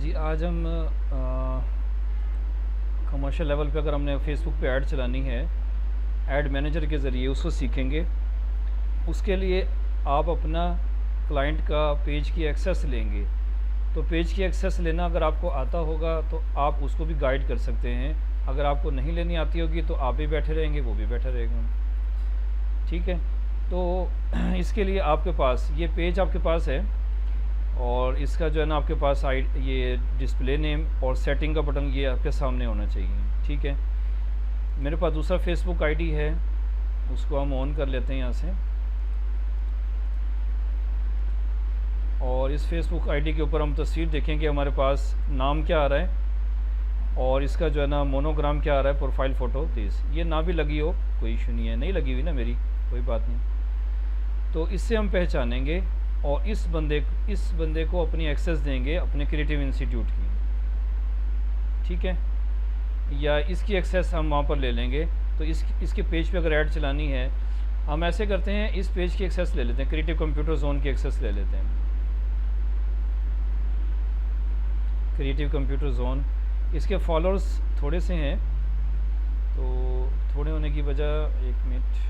जी, आज हम commercial level पे अगर हमने फेसबुक पे ऐड चलानी है, ऐड मैनेजर के ज़रिए उसको सीखेंगे। उसके लिए आप अपना क्लाइंट का पेज की एक्सेस लेंगे। तो पेज की एक्सेस लेना अगर आपको आता होगा तो आप उसको भी गाइड कर सकते हैं। अगर आपको नहीं लेनी आती होगी तो आप भी बैठे रहेंगे, वो भी बैठा रहेगा। ठीक है, तो इसके लिए आपके पास ये पेज आपके पास है और इसका जो है ना आपके पास ये डिस्प्ले नेम और सेटिंग का बटन ये आपके सामने होना चाहिए। ठीक है, मेरे पास दूसरा फेसबुक आईडी है, उसको हम ऑन कर लेते हैं यहाँ से। और इस फेसबुक आईडी के ऊपर हम तस्वीर देखेंगे, हमारे पास नाम क्या आ रहा है और इसका जो है ना मोनोग्राम क्या आ रहा है, प्रोफाइल फ़ोटो 30। ये ना भी लगी हो कोई इशू नहीं है, नहीं लगी हुई ना मेरी, कोई बात नहीं। तो इससे हम पहचानेंगे और इस बंदे को अपनी एक्सेस देंगे अपने क्रिएटिव इंस्टीट्यूट की। ठीक है, या इसकी एक्सेस हम वहाँ पर ले लेंगे। तो इसके पेज पे अगर ऐड चलानी है, हम ऐसे करते हैं, इस पेज की एक्सेस ले लेते हैं, क्रिएटिव कंप्यूटर जोन की एक्सेस ले लेते हैं। क्रिएटिव कंप्यूटर जोन, इसके फॉलोअर्स थोड़े से हैं, तो थोड़े होने की वजह, एक मिनट,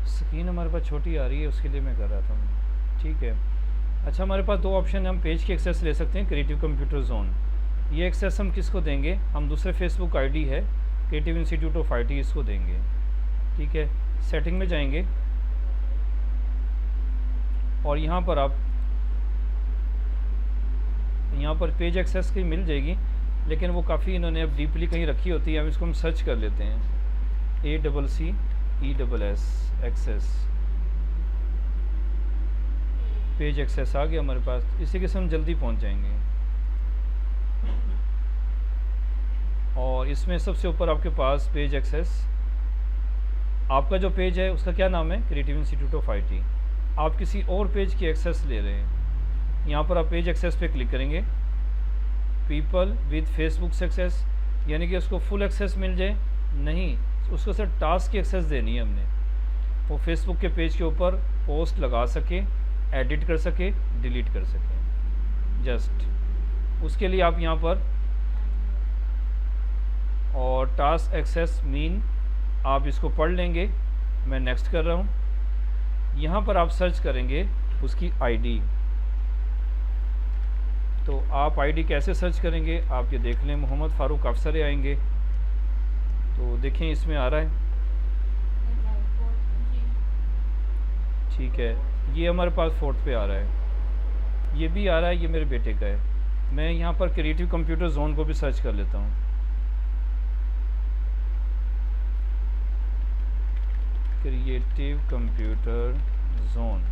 स्क्रीन हमारे पास छोटी आ रही है, उसके लिए मैं कर रहा था। ठीक है, अच्छा, हमारे पास दो ऑप्शन है, हम पेज की एक्सेस ले सकते हैं, क्रिएटिव कंप्यूटर जोन। ये एक्सेस हम किसको देंगे, हम दूसरे फेसबुक आईडी है क्रिएटिव इंस्टीट्यूट ऑफ IT, इसको देंगे। ठीक है, सेटिंग में जाएंगे और यहाँ पर आप यहाँ पर पेज एक्सेस की मिल जाएगी, लेकिन वो काफ़ी इन्होंने अब डीपली कहीं रखी होती है। हम इसको हम सर्च कर लेते हैं, ACCESS एक्सेस, पेज एक्सेस आ गया हमारे पास। इसी के से हम जल्दी पहुंच जाएंगे। और इसमें सबसे ऊपर आपके पास पेज एक्सेस, आपका जो पेज है उसका क्या नाम है, क्रिएटिव इंस्टीट्यूट ऑफ IT। आप किसी और पेज की एक्सेस ले रहे हैं, यहाँ पर आप पेज एक्सेस पे क्लिक करेंगे, पीपल विद फेसबुक एक्सेस, यानी कि उसको फुल एक्सेस मिल जाए, नहीं उसको सिर्फ टास्क की एक्सेस देनी है हमने, वो फेसबुक के पेज के ऊपर पोस्ट लगा सके, एडिट कर सके, डिलीट कर सके। जस्ट उसके लिए आप यहाँ पर, और टास्क एक्सेस मीन आप इसको पढ़ लेंगे, मैं नेक्स्ट कर रहा हूँ। यहाँ पर आप सर्च करेंगे उसकी ID। तो आप ID कैसे सर्च करेंगे, आप ये देख लें, मोहम्मद फ़ारूक अफसर आएंगे, तो देखें इसमें आ रहा है। ठीक है, ये हमारे पास 4th पे आ रहा है, ये भी आ रहा है, ये मेरे बेटे का है। मैं यहाँ पर क्रिएटिव कंप्यूटर जोन को भी सर्च कर लेता हूँ। क्रिएटिव कंप्यूटर जोन,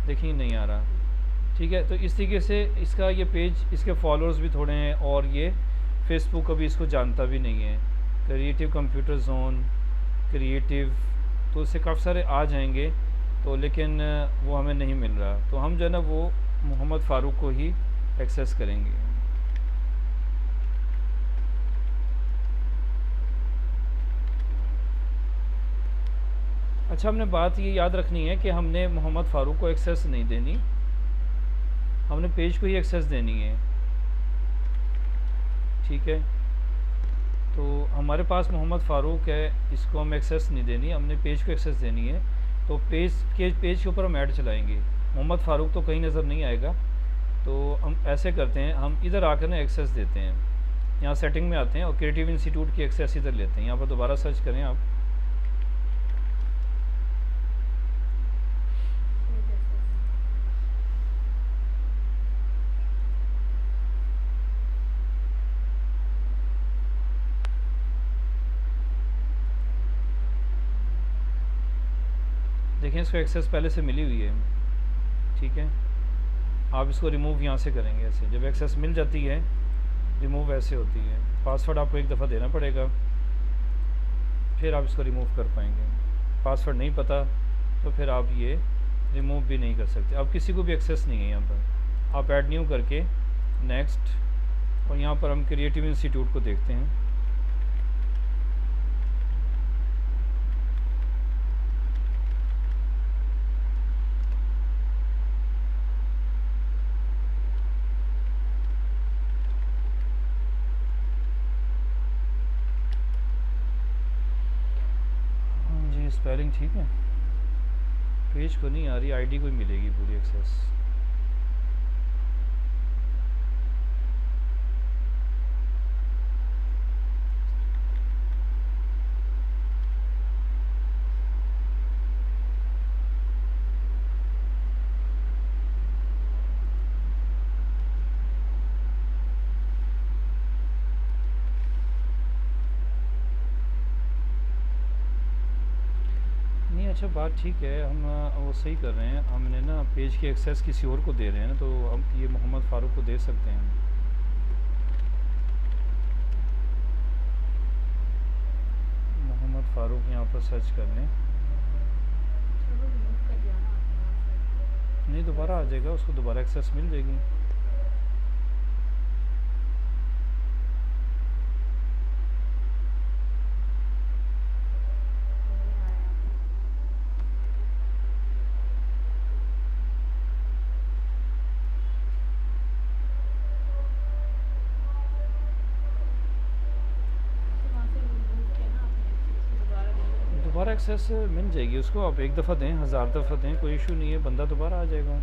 देखिए नहीं आ रहा। ठीक है, तो इस तरीके से इसका ये पेज, इसके फॉलोअर्स भी थोड़े हैं और ये फेसबुक अभी इसको जानता भी नहीं है। क्रिएटिव कंप्यूटर जोन, क्रिएटिव, तो उससे काफ़ी सारे आ जाएंगे, तो लेकिन वो हमें नहीं मिल रहा। तो हम जो है ना वो मोहम्मद फ़ारूक को ही एक्सेस करेंगे। अच्छा, हमने बात ये याद रखनी है कि हमने मोहम्मद फ़ारूक को एक्सेस नहीं देनी, हमने पेज को ही एक्सेस देनी है। ठीक है, तो हमारे पास मोहम्मद फ़ारूक है, इसको हम एक्सेस नहीं देनी, हमने पेज को एक्सेस देनी है। तो पेज के ऊपर हम ऐड चलाएंगे, मोहम्मद फ़ारूक तो कहीं नज़र नहीं आएगा। तो हम ऐसे करते हैं, हम इधर आकर ना एक्सेस देते हैं, यहाँ सेटिंग में आते हैं और क्रिएटिव इंस्टीट्यूट की एक्सेस इधर लेते हैं। यहाँ पर दोबारा सर्च करें आप, देखें इसको एक्सेस पहले से मिली हुई है। ठीक है, आप इसको रिमूव यहाँ से करेंगे ऐसे, जब एक्सेस मिल जाती है रिमूव ऐसे होती है। पासवर्ड आपको एक दफ़ा देना पड़ेगा, फिर आप इसको रिमूव कर पाएंगे। पासवर्ड नहीं पता तो फिर आप ये रिमूव भी नहीं कर सकते। अब किसी को भी एक्सेस नहीं है यहाँ पर। आप ऐड न्यू करके नेक्स्ट, और यहाँ पर हम क्रिएटिव इंस्टीट्यूट को देखते हैं। हाँ जी, स्पेलिंग ठीक है, पेज को नहीं आ रही, आईडी को ही मिलेगी पूरी एक्सेस। नहीं, अच्छा बात ठीक है, हम वो सही कर रहे हैं। हमने ना पेज की एक्सेस किसी और को दे रहे हैं ना, तो हम ये मोहम्मद फ़ारूक को दे सकते हैं। मोहम्मद फ़ारूक यहाँ पर सर्च कर लें। नहीं, दोबारा आ जाएगा, उसको दोबारा एक्सेस मिल जाएगी। दोबारा एक्सेस मिल जाएगी उसको, आप एक दफ़ा दें, 1000 दफ़ा दें, कोई इशू नहीं है, बंदा दोबारा आ जाएगा।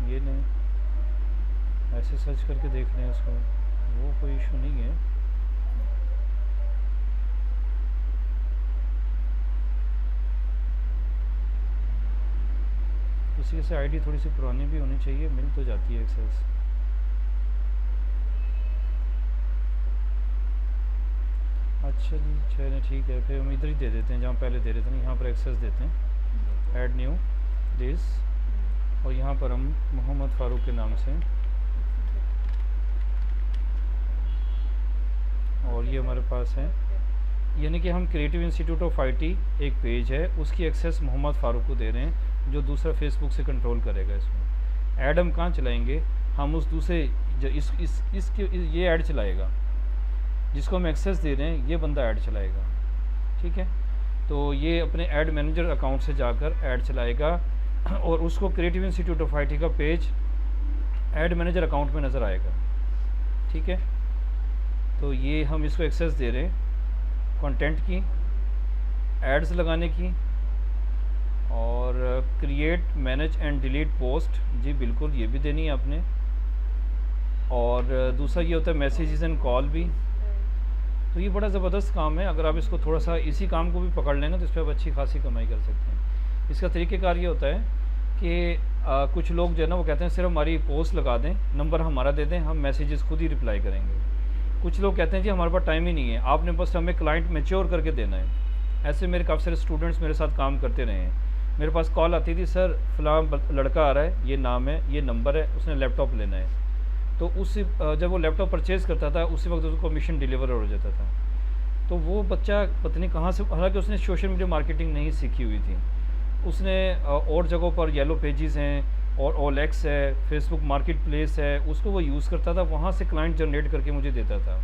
ये नहीं, ऐसे सर्च करके देख लें उसको, वो कोई इशू नहीं है। इसी से आईडी थोड़ी सी पुरानी भी होनी चाहिए, मिल तो जाती है एक्सेस। अच्छा जी, चलिए ठीक है, फिर हम इधर ही दे देते हैं जहाँ पहले दे रहे थे ना, यहाँ पर एक्सेस देते हैं, ऐड न्यू दिस, और यहाँ पर हम मोहम्मद फ़ारूक के नाम से, और ये हमारे पास है, यानी कि हम क्रिएटिव इंस्टीट्यूट ऑफ आईटी एक पेज है, उसकी एक्सेस मोहम्मद फ़ारूक को दे रहे हैं, जो दूसरा फेसबुक से कंट्रोल करेगा। इसमें ऐड हम कहाँ चलाएंगे, हम उस दूसरे जो इसके ये ऐड चलाएगा, जिसको हम एक्सेस दे रहे हैं, ये बंदा ऐड चलाएगा। ठीक है, तो ये अपने ऐड मैनेजर अकाउंट से जाकर ऐड चलाएगा, और उसको क्रिएटिव इंस्टीट्यूट ऑफ आईटी का पेज ऐड मैनेजर अकाउंट में नज़र आएगा। ठीक है, तो ये हम इसको एक्सेस दे रहे हैं कंटेंट की, एड्स लगाने की, और create manage and delete post, जी बिल्कुल ये भी देनी है आपने। और दूसरा ये होता है मैसेजेस एंड कॉल भी। तो ये बड़ा ज़बरदस्त काम है, अगर आप इसको थोड़ा सा इसी काम को भी पकड़ लेना तो इस पर आप अच्छी खासी कमाई कर सकते हैं। इसका तरीक़ेकार ये होता है कि कुछ लोग जो है ना वो कहते हैं सिर्फ हमारी पोस्ट लगा दें, नंबर हमारा दे दें, हम मैसेजेस खुद ही रिप्लाई करेंगे। कुछ लोग कहते हैं जी हमारे पास टाइम ही नहीं है, आपने बस हमें क्लाइंट मैच्योर करके देना है। ऐसे मेरे काफ़ी सारे स्टूडेंट्स मेरे साथ काम करते रहे हैं। मेरे पास कॉल आती थी, सर फ़लाँ लड़का आ रहा है, ये नाम है, ये नंबर है, उसने लैपटॉप लेना है। तो उसी जब वो लैपटॉप परचेज़ करता था उसी वक्त उसको कमीशन डिलीवर हो जाता था। तो वो बच्चा पता नहीं कहाँ से, हालांकि उसने सोशल मीडिया मार्केटिंग नहीं सीखी हुई थी, उसने और जगहों पर येलो पेजेस हैं और OLX है, फेसबुक मार्केट प्लेस है, उसको वो यूज़ करता था, वहाँ से क्लाइंट जनरेट करके मुझे देता था,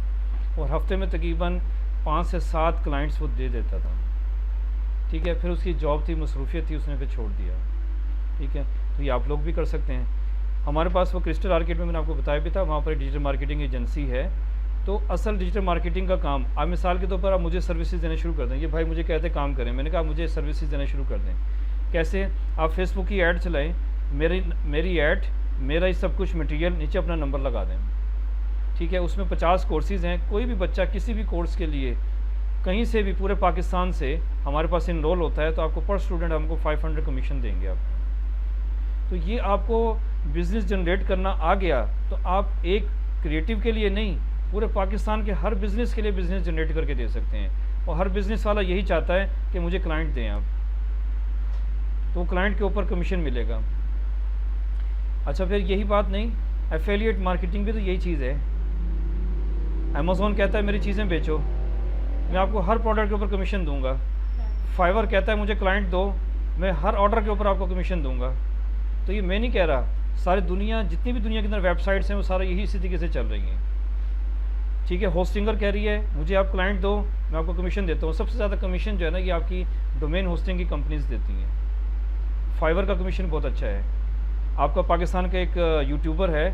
और हफ्ते में तकरीबन 5 से 7 क्लाइंट्स वो दे देता था। ठीक है, फिर उसकी जॉब थी, मसरूफियत थी, उसने फिर छोड़ दिया। ठीक है, तो ये आप लोग भी कर सकते हैं। हमारे पास वो क्रिस्टल आर्किड में मैंने आपको बताया भी था, वहाँ पर डिजिटल मार्केटिंग एजेंसी है। तो असल डिजिटल मार्केटिंग का काम, आप मिसाल के तौर पर आप मुझे सर्विसेज देना शुरू कर दें, ये भाई मुझे कहते काम करें, मैंने कहा मुझे सर्विसेज देना शुरू कर दें। कैसे, आप फेसबुक की ऐड चलाएं, मेरी ऐड, मेरा ही सब कुछ मटेरियल, नीचे अपना नंबर लगा दें। ठीक है, उसमें 50 कोर्सेज़ हैं, कोई भी बच्चा किसी भी कोर्स के लिए कहीं से भी पूरे पाकिस्तान से हमारे पास इनरोल होता है तो आपको पर स्टूडेंट हमको 500 कमीशन देंगे आप। तो ये आपको बिज़नेस जनरेट करना आ गया तो आप एक क्रिएटिव के लिए नहीं, पूरे पाकिस्तान के हर बिज़नेस के लिए बिज़नेस जनरेट करके दे सकते हैं। और हर बिज़नेस वाला यही चाहता है कि मुझे क्लाइंट दें आप, तो क्लाइंट के ऊपर कमीशन मिलेगा। अच्छा, फिर यही बात नहीं, एफिलिएट मार्केटिंग भी तो यही चीज़ है। अमेज़ॉन कहता है मेरी चीज़ें बेचो, मैं आपको हर प्रोडक्ट के ऊपर कमीशन दूंगा। फाइवर कहता है मुझे क्लाइंट दो, मैं हर ऑर्डर के ऊपर आपको कमीशन दूंगा। तो ये मैं नहीं कह रहा, सारी दुनिया, जितनी भी दुनिया के अंदर वेबसाइट्स हैं वो सारा यही इसी तरीके से चल रही हैं। ठीक है, होस्टिंगर कह रही है मुझे आप क्लाइंट दो, मैं आपको कमीशन देता हूँ। सबसे ज़्यादा कमीशन जो है ना ये आपकी डोमेन होस्टिंग की कंपनीज देती हैं। फाइवर का कमीशन बहुत अच्छा है। आपका पाकिस्तान का एक यूट्यूबर है,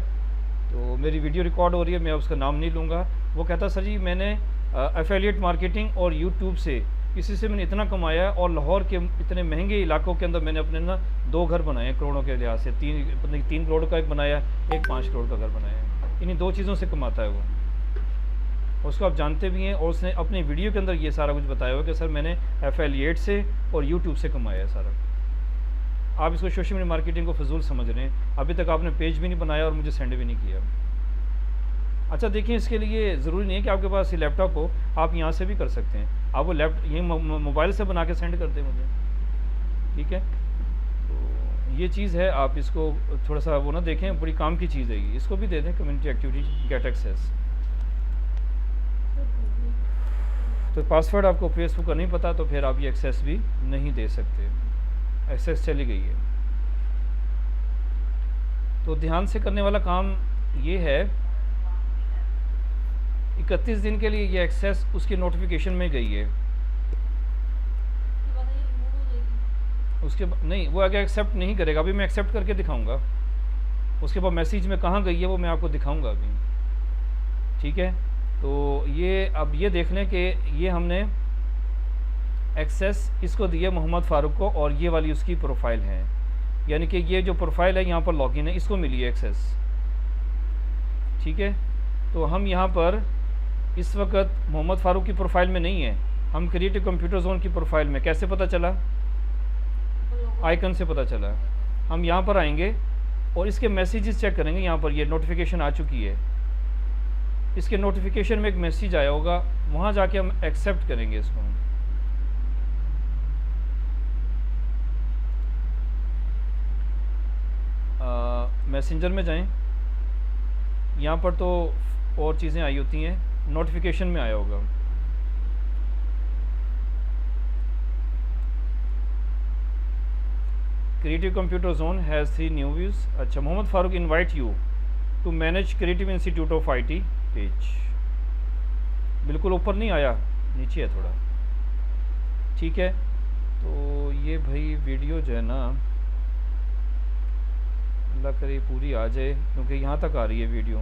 तो मेरी वीडियो रिकॉर्ड हो रही है, मैं उसका नाम नहीं लूँगा, वो कहता सर जी मैंने एफिलिएट मार्केटिंग और यूट्यूब से किसी से मैंने इतना कमाया, और लाहौर के इतने महंगे इलाकों के अंदर मैंने अपने ना 2 घर बनाए करोड़ों के लिहाज से, 3 करोड़ का एक बनाया, एक 5 करोड़ का घर बनाया। इन्हीं 2 चीज़ों से कमाता है वो, उसको आप जानते भी हैं। और उसने अपनी वीडियो के अंदर ये सारा कुछ बताया हुआ कि सर मैंने एफिलिएट से और यूट्यूब से कमाया है सारा। आप इसको सोशल मीडिया मार्केटिंग को फजूल समझ रहे हैं। अभी तक आपने पेज भी नहीं बनाया और मुझे सेंड भी नहीं किया। अच्छा देखिए, इसके लिए ज़रूरी नहीं है कि आपके पास ये लैपटॉप हो, आप यहाँ से भी कर सकते हैं। आप वो ये मोबाइल से बना के सेंड कर दें मुझे, ठीक है। तो ये चीज़ है, आप इसको थोड़ा सा वो ना देखें, बड़ी काम की चीज़ है ये, इसको भी दे दें कम्युनिटी एक्टिविटी गेट एक्सेस। तो पासवर्ड आपको फेसबुक का नहीं पता तो फिर आप ये एक्सेस भी नहीं दे सकते, एक्सेस चली गई है। तो ध्यान से करने वाला काम ये है, 31 दिन के लिए ये एक्सेस उसकी नोटिफिकेशन में गई है, उसके नहीं वो आगे एक्सेप्ट नहीं करेगा। अभी मैं एक्सेप्ट करके दिखाऊंगा, उसके बाद मैसेज में कहाँ गई है वो मैं आपको दिखाऊंगा अभी, ठीक है। तो ये अब ये देख लें कि ये हमने एक्सेस इसको दिया मोहम्मद फ़ारूक को, और ये वाली उसकी प्रोफाइल है, यानी कि ये जो प्रोफाइल है यहाँ पर लॉगिन है, इसको मिली है एक्सेस, ठीक है। तो हम यहाँ पर इस वक्त मोहम्मद फ़ारूक की प्रोफाइल में नहीं है, हम क्रिएटिव कंप्यूटर जोन की प्रोफाइल में। कैसे पता चला? आइकन से पता चला। हम यहाँ पर आएंगे और इसके मैसेजेस चेक करेंगे। यहाँ पर ये नोटिफिकेशन आ चुकी है, इसके नोटिफिकेशन में एक मैसेज आया होगा, वहाँ जाके हम एक्सेप्ट करेंगे इसको। मैसेंजर में जाएं, यहाँ पर तो और चीज़ें आई होती हैं, नोटिफिकेशन में आया होगा। Creative computer zone has 3 new views. अच्छा, Mohammad Farooq invite you to manage creative institute of IT page. बिल्कुल ऊपर नहीं आया, नीचे है थोड़ा, ठीक है। तो ये भाई वीडियो जो है ना, अल्लाह करे पूरी आ जाए, क्योंकि यहाँ तक आ रही है वीडियो,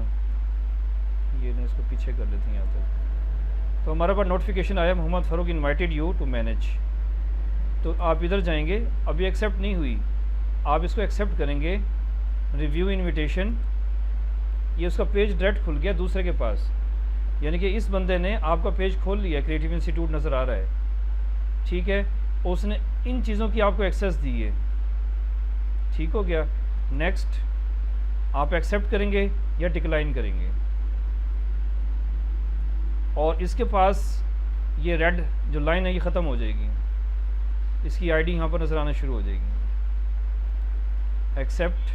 ये नहीं, इसको पीछे कर लेते हैं यहाँ तक। तो हमारे पास नोटिफिकेशन आया, Mohammad Farooq invited you to manage. तो आप इधर जाएंगे, अभी एक्सेप्ट नहीं हुई, आप इसको एक्सेप्ट करेंगे, रिव्यू इनविटेशन, ये उसका पेज डायरेक्ट खुल गया दूसरे के पास, यानी कि इस बंदे ने आपका पेज खोल लिया, क्रिएटिव इंस्टीट्यूट नज़र आ रहा है, ठीक है। उसने इन चीज़ों की आपको एक्सेस दी है, ठीक हो गया। नेक्स्ट आप एक्सेप्ट करेंगे या डिक्लाइन करेंगे, और इसके पास ये रेड जो लाइन है ये ख़त्म हो जाएगी, इसकी आईडी यहाँ पर नज़र आना शुरू हो जाएगी। एक्सेप्ट,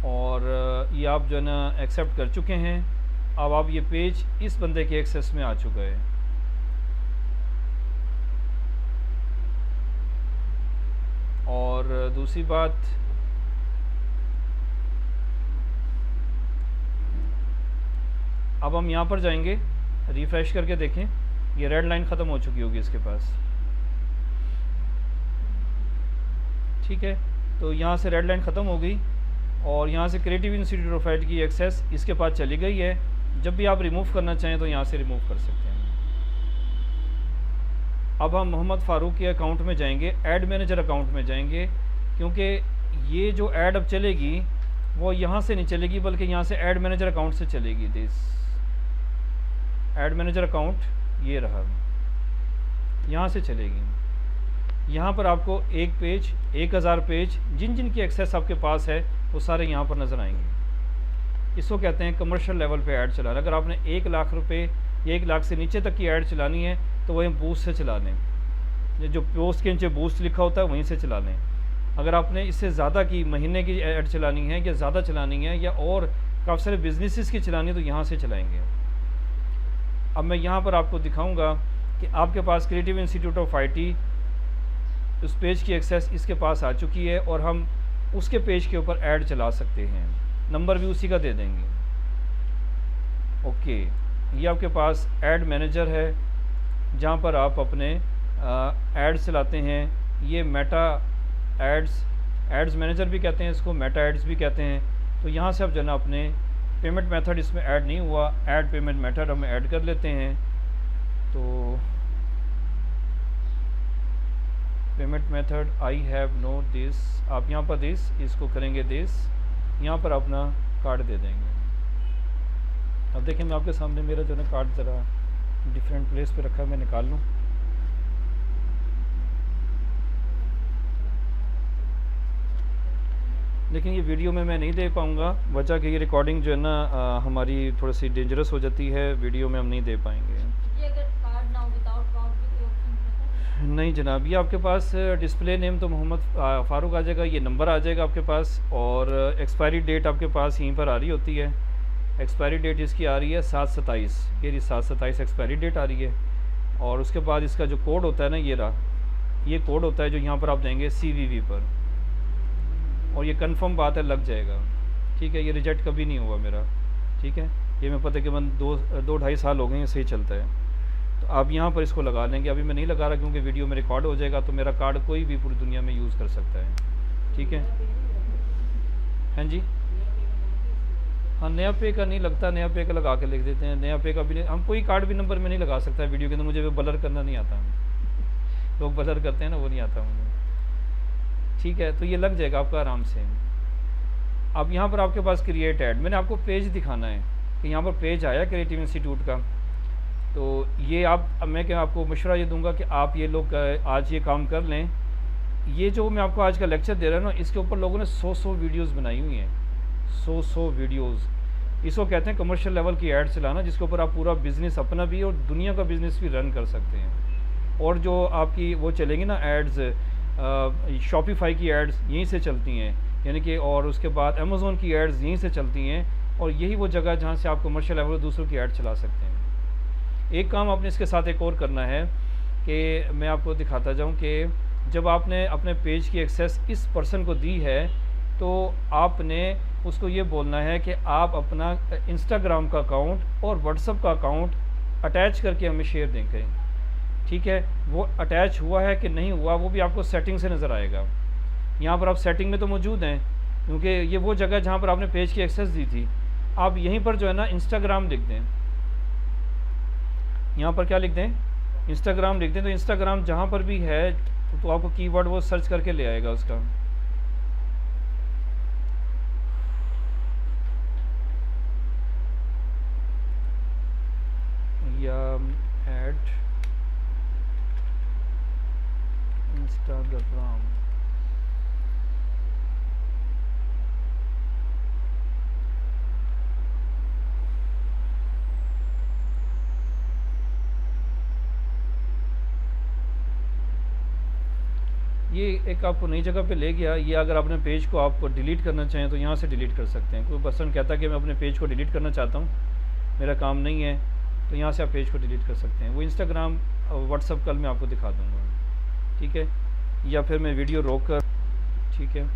और ये आप जो है ना एक्सेप्ट कर चुके हैं। अब आप ये पेज इस बंदे के एक्सेस में आ चुका है। और दूसरी बात, अब हम यहाँ पर जाएंगे, रिफ़्रेश करके देखें, ये रेड लाइन ख़त्म हो चुकी होगी इसके पास, ठीक है। तो यहाँ से रेड लाइन ख़त्म हो गई, और यहाँ से क्रिएटिव इंस्टीट्यूट ऑफ IT की एक्सेस इसके पास चली गई है। जब भी आप रिमूव करना चाहें तो यहाँ से रिमूव कर सकते हैं। अब हम मोहम्मद फ़ारूक के अकाउंट में जाएंगे, ऐड मैनेजर अकाउंट में जाएंगे, क्योंकि ये जो ऐड अब चलेगी वो यहाँ से नहीं चलेगी, बल्कि यहाँ से ऐड मैनेजर अकाउंट से चलेगी। दिस ऐड मैनेजर अकाउंट ये रहा, यहाँ से चलेगी। यहाँ पर आपको एक पेज, 1000 पेज, जिन जिन की एक्सेस आपके पास है वो सारे यहाँ पर नज़र आएंगे। इसको कहते हैं कमर्शियल लेवल पे ऐड चलाना। अगर आपने 1 लाख रुपए या 1 लाख से नीचे तक की ऐड चलानी है तो वही बूस्ट से चला लें, जो पोस्ट के नीचे बूस्ट लिखा होता है वहीं से चला लें। अगर आपने इससे ज़्यादा की महीने की ऐड चलानी है या ज़्यादा चलानी है या और काफ़ी सारे बिजनेसेस की चलानी है तो यहाँ से चलाएँगे। अब मैं यहाँ पर आपको दिखाऊँगा कि आपके पास क्रिएटिव इंस्टीट्यूट ऑफ आईटी उस पेज की एक्सेस इसके पास आ चुकी है और हम उसके पेज के ऊपर ऐड चला सकते हैं। नंबर भी उसी का दे देंगे। ओके, ये आपके पास ऐड मैनेजर है जहाँ पर आप अपने एड्स चलाते हैं। ये मेटा एड्स मैनेजर भी कहते हैं इसको, मेटा एड्स भी कहते हैं। तो यहाँ से आप जो है ना अपने पेमेंट मेथड इसमें ऐड नहीं हुआ, ऐड पेमेंट मेथड हम ऐड कर लेते हैं। तो payment method I have no this, आप यहाँ पर दिस इसको करेंगे दिस, यहाँ पर अपना कार्ड दे देंगे। अब देखिए मैं आपके सामने मेरा जो है कार्ड ज़रा डिफरेंट प्लेस पे रखा है, मैं निकाल लूँ। लेकिन ये वीडियो में मैं नहीं दे पाऊँगा, वजह कि ये रिकॉर्डिंग जो है ना हमारी थोड़ी सी डेंजरस हो जाती है, वीडियो में हम नहीं दे पाएंगे। ये अगर कार्ड ना हो विदाउट कार्ड भी कोई ऑप्शन रहता है? नहीं जनाब, ये आपके पास डिस्प्ले नेम तो मोहम्मद फ़ारूक आ जाएगा, ये नंबर आ जाएगा आपके पास, और एक्सपायरी डेट आपके पास यहीं पर आ रही होती है। एक्सपायरी डेट इसकी आ रही है 7/27, ये 7/27 एक्सपायरी डेट आ रही है। और उसके बाद इसका जो कोड होता है ना, ये रहा, ये कोड होता है जो यहाँ पर आप देंगे CVV पर, और ये कंफर्म बात है लग जाएगा। ठीक है, ये रिजेक्ट कभी नहीं हुआ मेरा। ठीक है, ये मैं पता है कि मैं 2-2.5 साल हो गए, ये सही चलता है। तो आप यहाँ पर इसको लगा लेंगे। अभी मैं नहीं लगा रहा क्योंकि वीडियो में रिकॉर्ड हो जाएगा, तो मेरा कार्ड कोई भी पूरी दुनिया में यूज़ कर सकता है। ठीक है, हाँ जी, हाँ नया पे का नहीं लगता, नया पे का लगा के लिख देते हैं। नया पे का भी नहीं, हम कोई कार्ड भी नंबर में नहीं लगा सकता है वीडियो के अंदर, मुझे वो ब्लर करना नहीं आता। लोग ब्लर करते हैं ना, वो नहीं आता मुझे। ठीक है, तो ये लग जाएगा आपका आराम से। अब यहाँ पर आपके पास क्रिएट ऐड, मैंने आपको पेज दिखाना है कि यहाँ पर पेज आया क्रिएटिव इंस्टीट्यूट का। तो ये मैं क्या आपको मशवरा ये दूंगा कि आप ये लोग आज ये काम कर लें। ये जो मैं आपको आज का लेक्चर दे रहा हूँ ना, इसके ऊपर लोगों ने 100 वीडियोज़ बनाई हुई हैं, 100 वीडियोज़। इसको कहते हैं कमर्शियल लेवल की ऐड चलाना, जिसके ऊपर आप पूरा बिज़नेस अपना भी और दुनिया का बिज़नेस भी रन कर सकते हैं। और जो आपकी वो चलेंगी ना एड्स, शॉपिफाई की एड्स यहीं से चलती हैं, यानी कि, और उसके बाद अमेज़ोन की एड्स यहीं से चलती हैं। और यही वो जगह जहाँ से आप कमर्शियल लेवल पर दूसरों की ऐड चला सकते हैं। एक काम आपने इसके साथ एक और करना है कि मैं आपको दिखाता जाऊँ कि जब आपने अपने पेज की एक्सेस इस पर्सन को दी है, तो आपने उसको ये बोलना है कि आप अपना इंस्टाग्राम का अकाउंट और व्हाट्सएप का अकाउंट अटैच करके हमें शेयर देंगे। ठीक है, वो अटैच हुआ है कि नहीं हुआ वो भी आपको सेटिंग से नज़र आएगा। यहाँ पर आप सेटिंग में तो मौजूद हैं, क्योंकि ये वो जगह जहाँ पर आपने पेज की एक्सेस दी थी। आप यहीं पर जो है ना इंस्टाग्राम लिख दें, यहाँ पर क्या लिख दें, इंस्टाग्राम लिख दें। तो इंस्टाग्राम जहाँ पर भी है तो आपको कीवर्ड वो सर्च करके ले आएगा उसका। या ऐड इंस्टाग्राम, ये एक आपको नई जगह पे ले गया। ये अगर अपने पेज को आप डिलीट करना चाहें तो यहाँ से डिलीट कर सकते हैं। कोई पर्सन कहता है कि मैं अपने पेज को डिलीट करना चाहता हूँ, मेरा काम नहीं है, तो यहाँ से आप पेज को डिलीट कर सकते हैं। वो इंस्टाग्राम व्हाट्सअप कल मैं आपको दिखा दूँगा। ठीक है, या फिर मैं वीडियो रोक कर, ठीक है।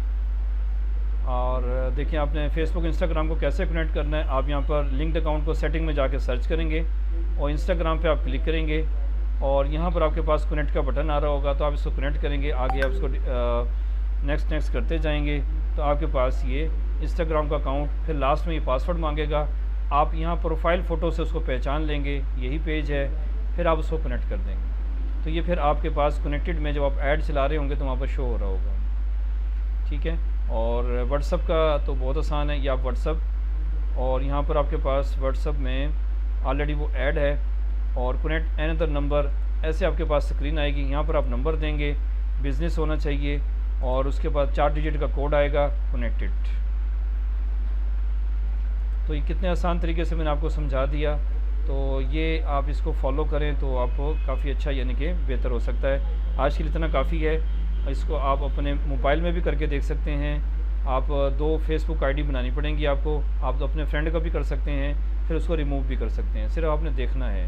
और देखिए आपने फेसबुक इंस्टाग्राम को कैसे कनेक्ट करना है। आप यहाँ पर लिंक्ड अकाउंट को सेटिंग में जाके सर्च करेंगे और इंस्टाग्राम पे आप क्लिक करेंगे और यहाँ पर आपके पास कनेक्ट का बटन आ रहा होगा, तो आप इसको कनेक्ट करेंगे। आगे आप इसको नेक्स्ट करते जाएंगे तो आपके पास ये इंस्टाग्राम का अकाउंट, फिर लास्ट में ये पासवर्ड मांगेगा। आप यहाँ प्रोफाइल फ़ोटो से उसको पहचान लेंगे, यही पेज है, फिर आप उसको कनेक्ट कर देंगे। तो ये फिर आपके पास कनेक्टेड में जब आप ऐड चला रहे होंगे तो वहाँ पर शो हो रहा होगा। ठीक है, और व्हाट्सअप का तो बहुत आसान है। ये आप व्हाट्सअप, और यहाँ पर आपके पास व्हाट्सअप में ऑलरेडी वो ऐड है, और कनेक्ट अनदर नंबर, ऐसे आपके पास स्क्रीन आएगी। यहाँ पर आप नंबर देंगे, बिज़नेस होना चाहिए, और उसके बाद 4 डिजिट का कोड आएगा, कनेक्टेड। तो ये कितने आसान तरीके से मैंने आपको समझा दिया। तो ये आप इसको फॉलो करें तो आपको काफ़ी अच्छा यानी कि बेहतर हो सकता है। आज के लिए इतना काफ़ी है। इसको आप अपने मोबाइल में भी करके देख सकते हैं। आप 2 फेसबुक आईडी बनानी पड़ेंगी आपको। आप तो अपने फ्रेंड का भी कर सकते हैं, फिर उसको रिमूव भी कर सकते हैं, सिर्फ आपने देखना है।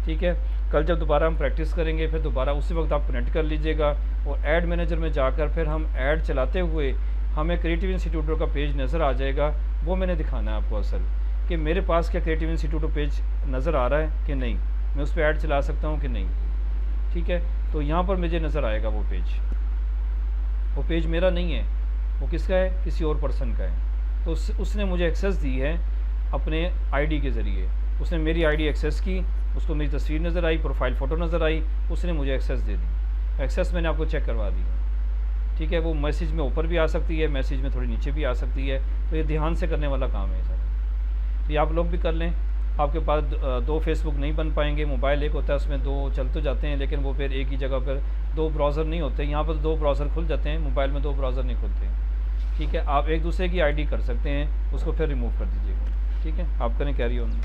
ठीक है, कल जब दोबारा हम प्रैक्टिस करेंगे फिर दोबारा उसी वक्त आप कनेक्ट कर लीजिएगा, और ऐड मैनेजर में जाकर फिर हम ऐड चलाते हुए हमें क्रिएटिव इंस्टीट्यूट का पेज नज़र आ जाएगा। वो मैंने दिखाना है आपको असल कि मेरे पास क्या क्रिएटिव इंस्टीट्यूट पेज नज़र आ रहा है कि नहीं, मैं उस पर ऐड चला सकता हूँ कि नहीं। ठीक है, तो यहाँ पर मुझे नज़र आएगा वो पेज मेरा नहीं है, वो किसका है, किसी और पर्सन का है। तो उसने मुझे एक्सेस दी है अपने आईडी के ज़रिए, उसने मेरी आईडी एक्सेस की, उसको मेरी तस्वीर नज़र आई, प्रोफाइल फ़ोटो नज़र आई, उसने मुझे एक्सेस दे दी। एक्सेस मैंने आपको चेक करवा दी है। ठीक है, वो मैसेज में ऊपर भी आ सकती है, मैसेज में थोड़ी नीचे भी आ सकती है, तो ये ध्यान से करने वाला काम है सर। ये आप लोग भी कर लें। आपके पास दो फेसबुक नहीं बन पाएंगे, मोबाइल एक होता है उसमें दो चल तो जाते हैं, लेकिन वो फिर एक ही जगह पर दो ब्राउज़र नहीं होते। यहाँ पर दो ब्राउज़र खुल जाते हैं, मोबाइल में दो ब्राउज़र नहीं खुलते। ठीक है, आप एक दूसरे की आईडी कर सकते हैं, उसको फिर रिमूव कर दीजिएगा। ठीक है, आप करें, कैरी ऑन।